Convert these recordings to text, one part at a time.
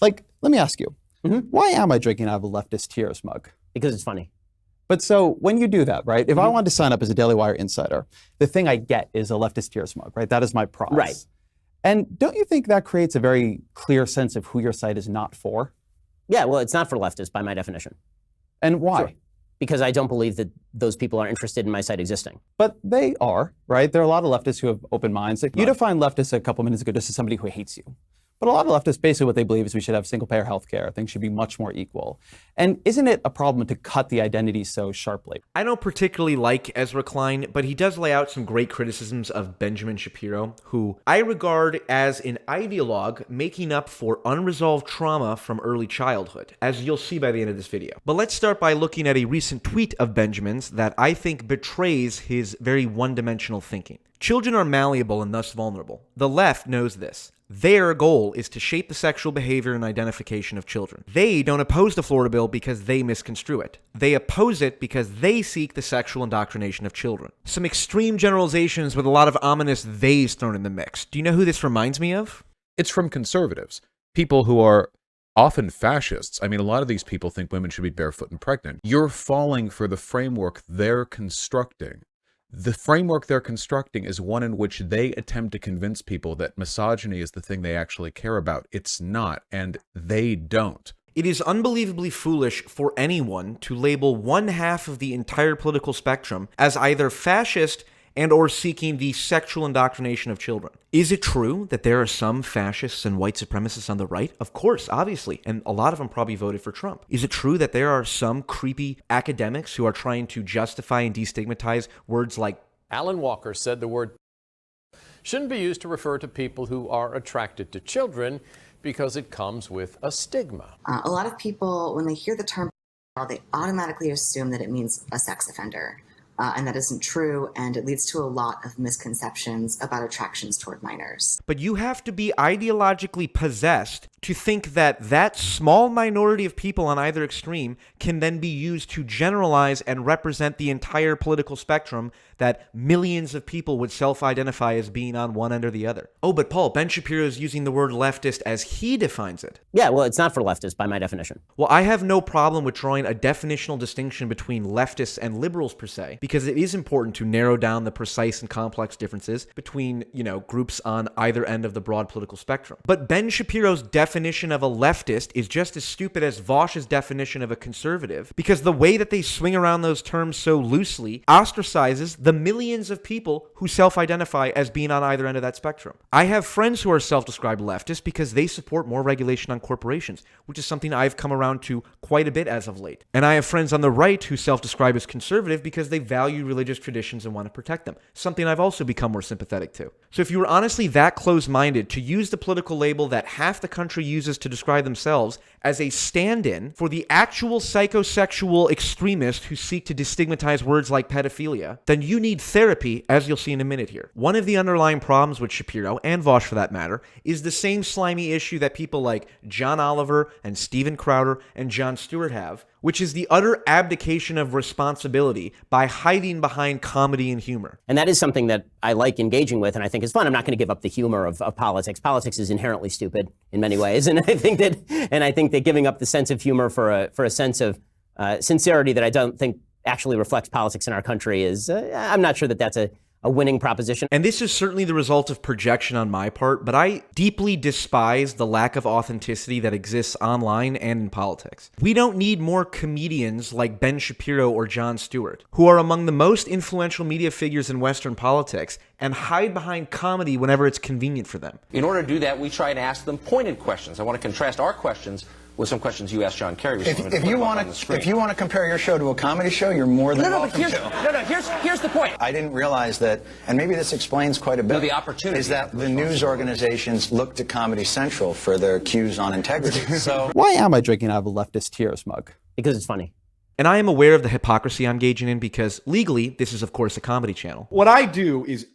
Like, let me ask you, why am I drinking out of a leftist Tears mug? Because it's funny. But so when you do that, right, if I wanted to sign up as a Daily Wire insider, the thing I get is a leftist Tears mug, right? That is my prize. Right. And don't you think that creates a very clear sense of who your site is not for? Yeah, well, it's not for leftists by my definition. And why? Sure. Because I don't believe that those people are interested in my site existing. But they are, right? There are a lot of leftists who have open minds. You defined leftists a couple minutes ago just as somebody who hates you. But a lot of leftists, basically what they believe is we should have single-payer health care. Things should be much more equal. And isn't it a problem to cut the identity so sharply? I don't particularly like Ezra Klein, but he does lay out some great criticisms of Benjamin Shapiro, who I regard as an ideologue making up for unresolved trauma from early childhood, as you'll see by the end of this video. But let's start by looking at a recent tweet of Benjamin's that I think betrays his very one-dimensional thinking. Children are malleable and thus vulnerable. The left knows this. Their goal is to shape the sexual behavior and identification of children. They don't oppose the Florida bill because they misconstrue it. They oppose it because they seek the sexual indoctrination of children. Some extreme generalizations with a lot of ominous theys thrown in the mix. Do you know who this reminds me of? It's from conservatives, people who are often fascists. I mean, a lot of these people think women should be barefoot and pregnant. You're falling for the framework they're constructing. The framework they're constructing is one in which they attempt to convince people that misogyny is the thing they actually care about. It's not, and they don't. It is unbelievably foolish for anyone to label one half of the entire political spectrum as either fascist and or seeking the sexual indoctrination of children. Is it true that there are some fascists and white supremacists on the right? Of course, obviously, and a lot of them probably voted for Trump. Is it true that there are some creepy academics who are trying to justify and destigmatize words like Alan Walker said the word shouldn't be used to refer to people who are attracted to children because it comes with a stigma. A lot of people, when they hear the term, they automatically assume that it means a sex offender. And that isn't true, and it leads to a lot of misconceptions about attractions toward minors. But you have to be ideologically possessed to think that that small minority of people on either extreme can then be used to generalize and represent the entire political spectrum that millions of people would self-identify as being on one end or the other. Oh, but Paul, Ben Shapiro is using the word leftist as he defines it. Yeah, well, it's not for leftists by my definition. Well, I have no problem with drawing a definitional distinction between leftists and liberals per se, because it is important to narrow down the precise and complex differences between, groups on either end of the broad political spectrum. But Ben Shapiro's definition of a leftist is just as stupid as Vaush's definition of a conservative, because the way that they swing around those terms so loosely ostracizes the millions of people who self-identify as being on either end of that spectrum. I have friends who are self-described leftists because they support more regulation on corporations, which is something I've come around to quite a bit as of late. And I have friends on the right who self-describe as conservative because they value religious traditions and want to protect them, something I've also become more sympathetic to. So if you were honestly that close-minded to use the political label that half the country uses to describe themselves as a stand-in for the actual psychosexual extremists who seek to destigmatize words like pedophilia, then you need therapy, as you'll see in a minute here. One of the underlying problems with Shapiro, and Vaush for that matter, is the same slimy issue that people like John Oliver and Steven Crowder and Jon Stewart have, which is the utter abdication of responsibility by hiding behind comedy and humor. And that is something that I like engaging with, and I think is fun. I'm not going to give up the humor of politics. Politics is inherently stupid in many ways, and I think that giving up the sense of humor for a sense of sincerity that I don't think actually reflects politics in our country is, I'm not sure that that's a winning proposition. And this is certainly the result of projection on my part, but I deeply despise the lack of authenticity that exists online and in politics. We don't need more comedians like Ben Shapiro or Jon Stewart, who are among the most influential media figures in Western politics and hide behind comedy whenever it's convenient for them. In order to do that, we try and ask them pointed questions. I want to contrast our questions with some questions you asked John Kerry. If you want to compare your show to a comedy show, you're more than welcome to. Here's the point. I didn't realize that, and maybe this explains quite a bit. No, the opportunity is that the news organizations look to Comedy Central for their cues on integrity. So why am I drinking out of a leftist Tears mug? Because it's funny. And I am aware of the hypocrisy I'm engaging in because legally, this is of course a comedy channel. What I do is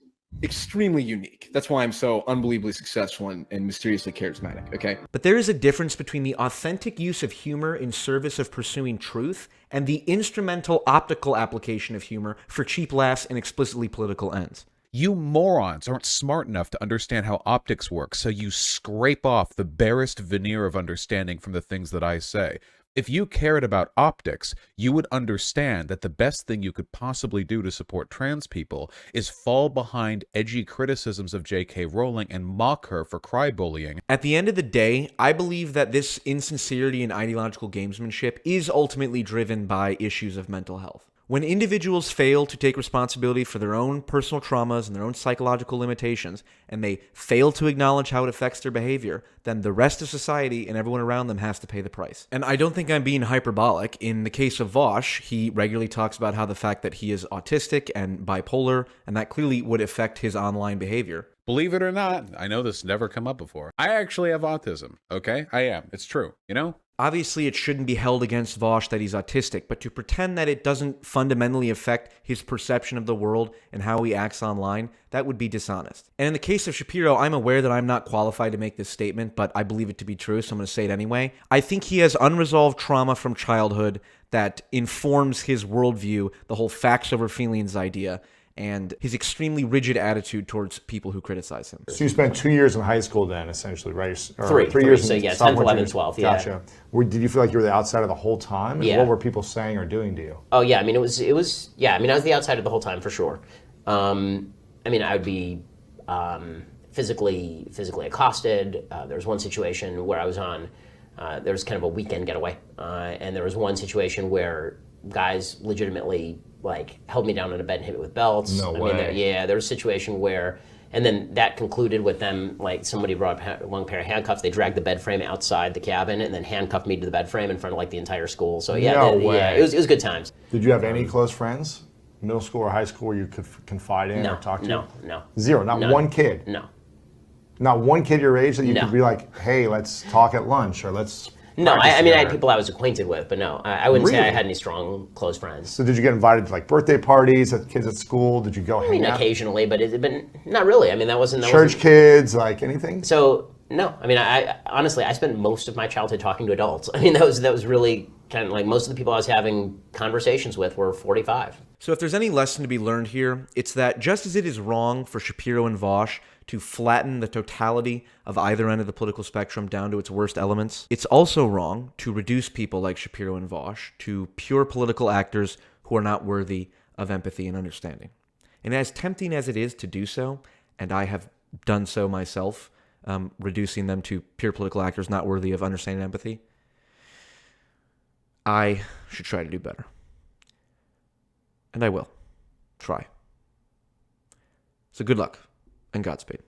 extremely unique. That's why I'm so unbelievably successful and mysteriously charismatic, okay? But there is a difference between the authentic use of humor in service of pursuing truth and the instrumental optical application of humor for cheap laughs and explicitly political ends. You morons aren't smart enough to understand how optics work, so you scrape off the barest veneer of understanding from the things that I say. If you cared about optics, you would understand that the best thing you could possibly do to support trans people is fall behind edgy criticisms of J.K. Rowling and mock her for crybullying. At the end of the day, I believe that this insincerity and ideological gamesmanship is ultimately driven by issues of mental health. When individuals fail to take responsibility for their own personal traumas and their own psychological limitations, and they fail to acknowledge how it affects their behavior, then the rest of society and everyone around them has to pay the price. And I don't think I'm being hyperbolic. In the case of Vaush, he regularly talks about how the fact that he is autistic and bipolar, and that clearly would affect his online behavior. Believe it or not, I know this never come up before. I actually have autism, okay? I am. It's true, you know? Obviously, it shouldn't be held against Vaush that he's autistic, but to pretend that it doesn't fundamentally affect his perception of the world and how he acts online, that would be dishonest. And in the case of Shapiro, I'm aware that I'm not qualified to make this statement, but I believe it to be true, so I'm going to say it anyway. I think he has unresolved trauma from childhood that informs his worldview, the whole facts over feelings idea, and his extremely rigid attitude towards people who criticize him. So you spent 2 years in high school then, essentially, right? Or Three years. So in yeah, 10th, sophomore 11th, years. 12th, yeah. Gotcha. Did you feel like you were the outsider the whole time? And Yeah. what were people saying or doing to you? Oh yeah, I mean it was yeah, I mean I was the outsider the whole time for sure. I mean I would be physically accosted. There was one situation where I was on, there was kind of a weekend getaway, and there was one situation where guys legitimately like held me down in a bed and hit me with belts. No I way. Mean, there was a situation where, and then that concluded with them, like somebody brought a long pair of handcuffs, they dragged the bed frame outside the cabin and then handcuffed me to the bed frame in front of like the entire school. So yeah, No yeah, way. it was good times. Did you have any close friends, middle school or high school, where you could confide in No, or talk to? no. Zero, not None. one kid? No. Not one kid your age that you No. could be like, hey, let's talk at lunch or let's No, practice I mean I had together? people I was acquainted with, but no, I wouldn't say I Really? had any strong close friends. So did you get invited to like birthday parties at kids at school? Did you go I hang mean, out? occasionally, but not really. I mean, that wasn't Church kids, like anything? So no, I mean, I honestly I spent most of my childhood talking to adults. I mean, that was really kind of like most of the people I was having conversations with were 45. So if there's any lesson to be learned here, it's that just as it is wrong for Shapiro and Vaush to flatten the totality of either end of the political spectrum down to its worst elements, it's also wrong to reduce people like Shapiro and Vaush to pure political actors who are not worthy of empathy and understanding. And as tempting as it is to do so, and I have done so myself, reducing them to pure political actors not worthy of understanding and empathy, I should try to do better. And I will. Try. So good luck and Godspeed.